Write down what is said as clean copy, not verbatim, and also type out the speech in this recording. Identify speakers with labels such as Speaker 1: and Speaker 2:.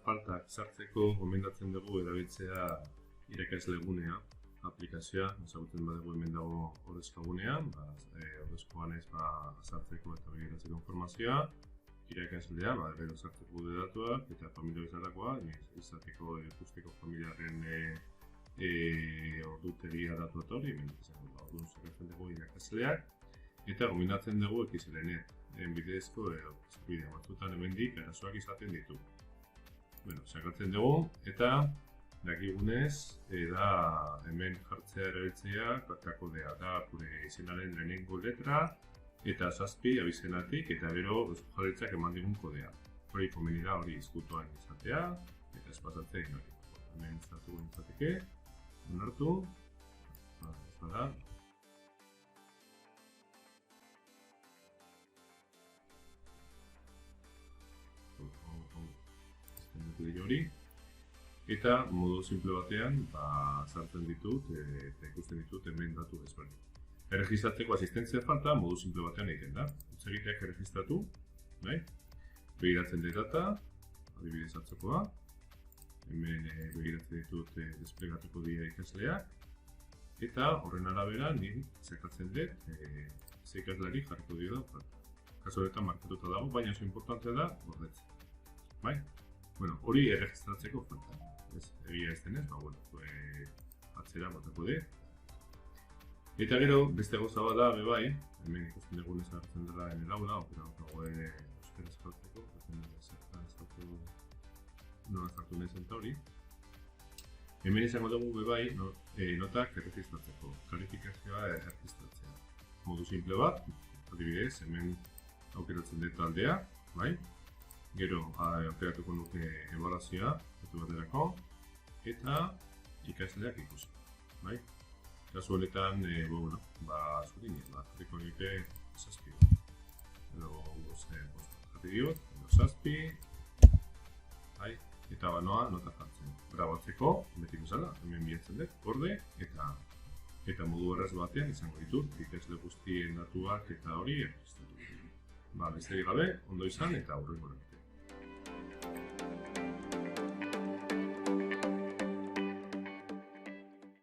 Speaker 1: faltak sartzeko gomendatzen dugu erabiltzea irakaslegunea aplikazioa, ezagutzen badugu hemen dago ordezkagunea, ordezkoan ez sartzeko eta begiratzeko informazioa, irakaslea, gero sartzeko gure datuak eta familia bezalakoa, izateko ikusteko familiaren ordutegia datu eta hori, orduan zerretzen dugu irakasleak, eta gomendatzen dugu XLNet, bidezko bidea batzutan hemendik arazoak izaten ditu. Sakratzen dugu eta dakigunez da hemen jartzea erabiltzea kodea da gure izenaren lehenengo letra eta 7 abizenatik eta gero Eusko Jaurlaritzak eman digun kodea. Hori komeni da hori ezkutuan izatea eta ez pasatzea inori. Hemen zatu gintzateke, onartu, ez bada. Hori. Eta modu simple batean sartzen ditut eta ikusten ditut hemen datu ezberdin. Erregistratzeko asistentzia falta modu simple batean egiten da. Utzegiteak erregistratu, begiratzen dut data, adibidez atzokoa. Hemen begiratzen ditut desplegatuko dira ikasleak. Eta horren arabera nik zekatzen dut ze ikaslari jarriko dira falta. Kasu honetan markatuta dago, baina oso importantea da gordetzea. Hori erregistratzeko falta. Egia ez denez, atzera botako dut. Eta gero, beste gauza bat da, hemen ikusten dugunez hartzen dela en el aula, dago euskaraz jartzeko, nola zartu nezen eta hori. Hemen izango dugu notak erregistratzeko, kalifikazioa erregistratzea. Modu simple bat, adibidez, hemen aukeratzen dut taldea, gero aukeratuko nuke ebaluazioa, baterako, eta ikasleak ikusi. Kasu honetan, jarriko nuke 7. Edo jarri diot, 7, eta banoa nota jartzen. Grabatzeko, beti bezala, hemen bilatzen dut, gorde, eta modu erraz batean izango ditut, ikasle guztien datuak eta hori erregistratu. Besterik gabe, ondo izan eta aurrengora.